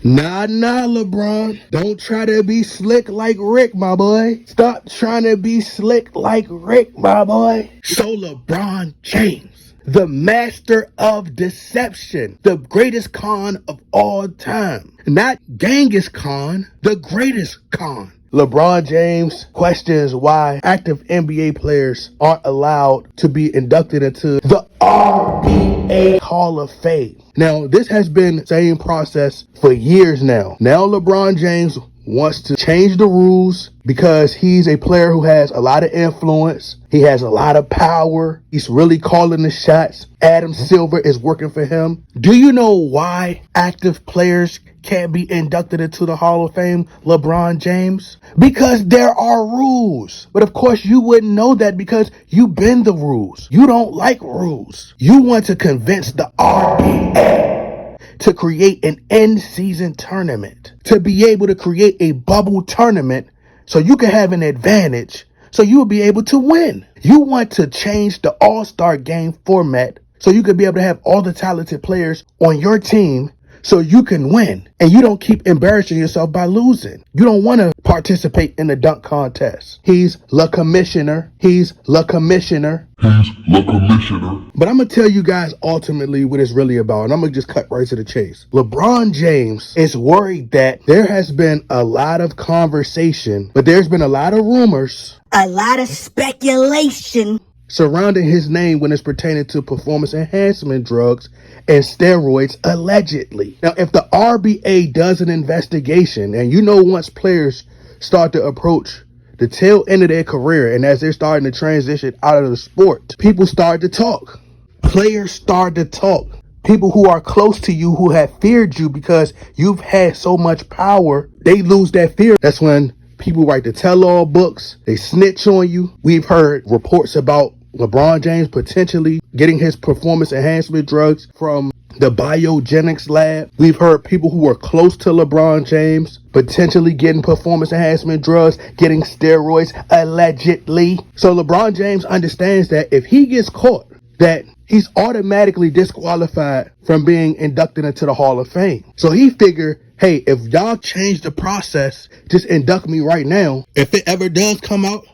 Nah, LeBron. Don't try to be slick like Rick, my boy. Stop trying to be slick like Rick, my boy. So LeBron James, the master of deception, the greatest con of all time. Not Genghis Khan, the greatest con. LeBron James questions why active NBA players aren't allowed to be inducted into the NBA Hall of Fame. Now, this has been the same process for years now. Now, LeBron James wants to change the rules because he's a player who has a lot of influence. He has a lot of power. He's really calling the shots. Adam Silver is working for him. Do you know why active players can't be inducted into the Hall of Fame, LeBron James? Because there are rules. But of course you wouldn't know that because you bend the rules. You don't like rules. You want to convince the RBA to create an end-season tournament, to be able to create a bubble tournament so you can have an advantage, so you will be able to win. You want to change the All-Star game format so you can be able to have all the talented players on your team so you can win and you don't keep embarrassing yourself by losing. You don't want to participate in the dunk contest. He's the commissioner. He's the commissioner. But I'm going to tell you guys ultimately what it's really about, and I'm going to just cut right to the chase. LeBron James is worried that there has been a lot of conversation, but there's been a lot of rumors, a lot of speculation surrounding his name when it's pertaining to performance enhancement drugs and steroids, allegedly. Now, if the RBA does an investigation, and you know once players start to approach the tail end of their career, and as they're starting to transition out of the sport, people start to talk. Players start to talk. People who are close to you, who have feared you because you've had so much power, they lose that fear. That's when people write the tell-all books. They snitch on you. We've heard reports about LeBron James potentially getting his performance enhancement drugs from the biogenics lab. We've heard people who are close to LeBron James potentially getting performance enhancement drugs, getting steroids, allegedly. So LeBron James understands that if he gets caught, that he's automatically disqualified from being inducted into the Hall of Fame. So he figured, hey, if y'all change the process, just induct me right now. If it ever does come out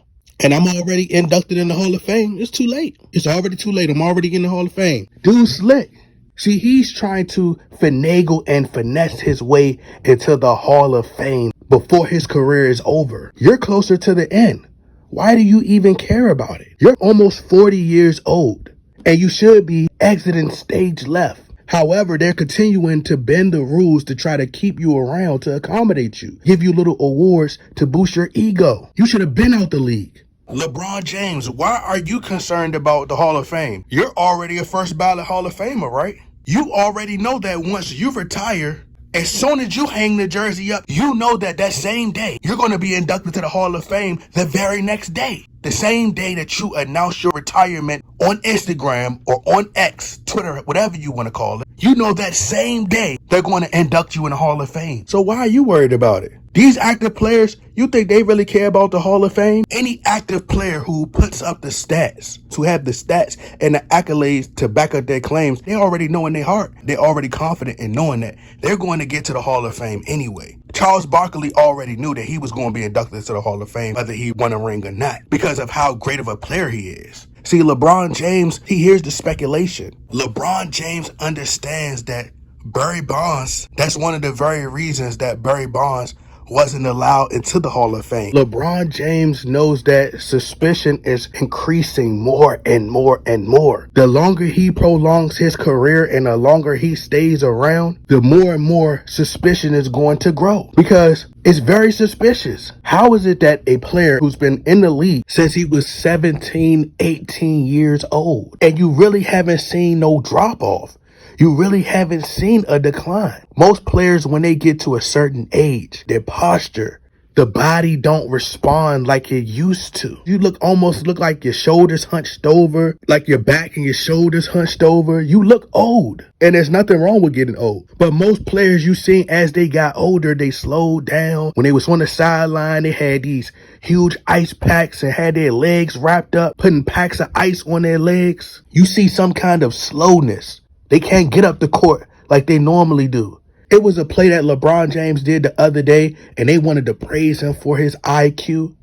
and I'm already inducted in the Hall of Fame, it's too late. It's already too late. I'm already in the Hall of Fame. Dude slick. See, he's trying to finagle and finesse his way into the Hall of Fame before his career is over. You're closer to the end. Why do you even care about it? You're almost 40 years old, and you should be exiting stage left. However, they're continuing to bend the rules to try to keep you around, to accommodate you, give you little awards to boost your ego. You should have been out the league. LeBron James, why are you concerned about the Hall of Fame? You're already a first ballot Hall of Famer, right? You already know that once you retire, as soon as you hang the jersey up, you know that that same day, you're going to be inducted to the Hall of Fame the very next day. The same day that you announce your retirement on Instagram or on X, Twitter, whatever you want to call it. You know that same day they're going to induct you in the Hall of Fame. So why are you worried about it? These active players, you think they really care about the Hall of Fame? Any active player who puts up the stats, who have the stats and the accolades to back up their claims, they already know in their heart, they're already confident in knowing that they're going to get to the Hall of Fame anyway. Charles Barkley already knew that he was going to be inducted to the Hall of Fame, whether he won a ring or not, because of how great of a player he is. See, LeBron James, he hears the speculation. LeBron James understands that Barry Bonds, that's one of the very reasons that Barry Bonds wasn't allowed into the Hall of Fame. LeBron James knows that suspicion is increasing more and more and more. The longer he prolongs his career and the longer he stays around, the more and more suspicion is going to grow, because it's very suspicious. How is it that a player who's been in the league since he was 17, 18 years old, and you really haven't seen no drop off? You really haven't seen a decline. Most players, when they get to a certain age, their posture, the body don't respond like it used to. You almost look like your shoulders hunched over, like your back and your shoulders hunched over. You look old, and there's nothing wrong with getting old. But most players you seen as they got older, they slowed down. When they was on the sideline, they had these huge ice packs and had their legs wrapped up, putting packs of ice on their legs. You see some kind of slowness. They can't get up the court like they normally do. It was a play that LeBron James did the other day, and they wanted to praise him for his IQ.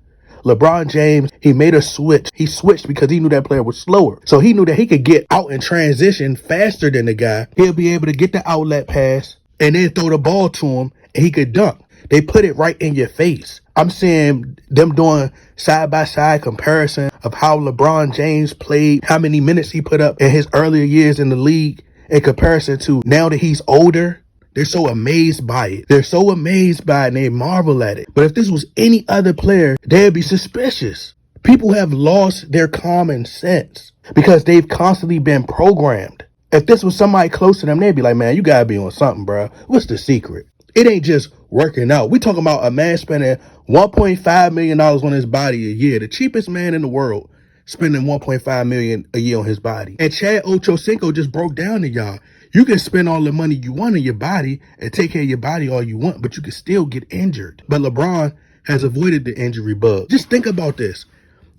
LeBron James, he made a switch. He switched because he knew that player was slower. So he knew that he could get out and transition faster than the guy. He'll be able to get the outlet pass and then throw the ball to him, and he could dunk. They put it right in your face. I'm seeing them doing side-by-side comparison of how LeBron James played, how many minutes he put up in his earlier years in the league in comparison to now that he's older. They're so amazed by it. They're so amazed by it and they marvel at it. But if this was any other player, they'd be suspicious. People have lost their common sense because they've constantly been programmed. If this was somebody close to them, they'd be like, man, you gotta be on something, bro. What's the secret? It ain't just working out. We talking about a man spending $1.5 million on his body a year. The cheapest man in the world spending $1.5 million a year on his body. And Chad Ochocinco just broke down to y'all. You can spend all the money you want on your body and take care of your body all you want, but you can still get injured. But LeBron has avoided the injury bug. Just think about this.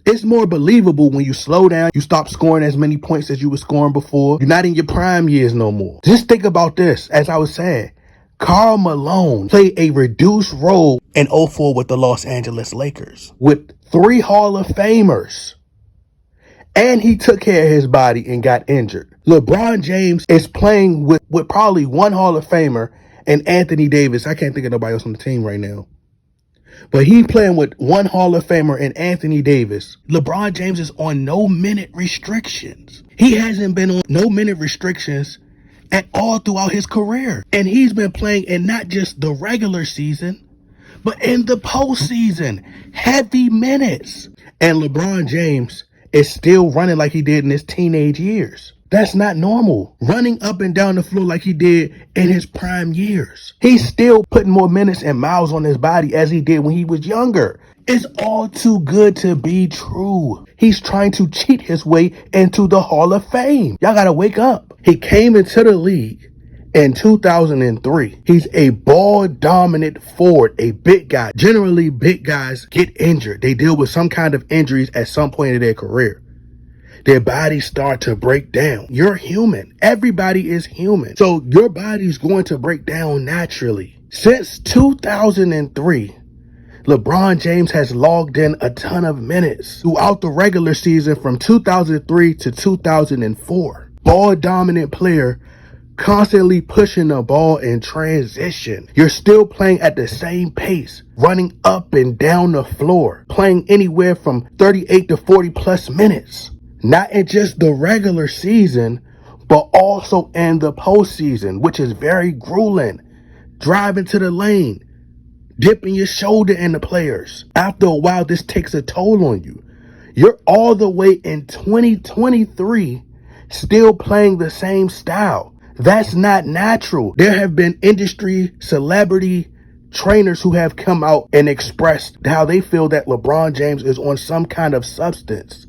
It's more believable when you slow down, you stop scoring as many points as you were scoring before. You're not in your prime years no more. Just think about this. As I was saying, Karl Malone played a reduced role in 04 with the Los Angeles Lakers with 3 Hall of Famers. And he took care of his body and got injured. LeBron James is playing with probably 1 Hall of Famer and Anthony Davis. I can't think of nobody else on the team right now. But he's playing with 1 Hall of Famer and Anthony Davis. LeBron James is on no minute restrictions. He hasn't been on no minute restrictions at all throughout his career. And he's been playing in not just the regular season, but in the postseason. Heavy minutes. And LeBron James is still running like he did in his teenage years. That's not normal. Running up and down the floor like he did in his prime years. He's still putting more minutes and miles on his body as he did when he was younger. It's all too good to be true. He's trying to cheat his way into the Hall of Fame. Y'all gotta wake up. He came into the league in 2003. He's a ball-dominant forward, a big guy. Generally, big guys get injured. They deal with some kind of injuries at some point in their career. Their bodies start to break down. You're human. Everybody is human. So your body's going to break down naturally. Since 2003, LeBron James has logged in a ton of minutes throughout the regular season from 2003 to 2004. Ball-dominant player, constantly pushing the ball in transition. You're still playing at the same pace, running up and down the floor, playing anywhere from 38 to 40 plus minutes. Not in just the regular season, but also in the postseason, which is very grueling. Driving to the lane, dipping your shoulder in the players. After a while, this takes a toll on you. You're all the way in 2023 still playing the same style. That's not natural. There have been industry celebrity trainers who have come out and expressed how they feel that LeBron James is on some kind of substance.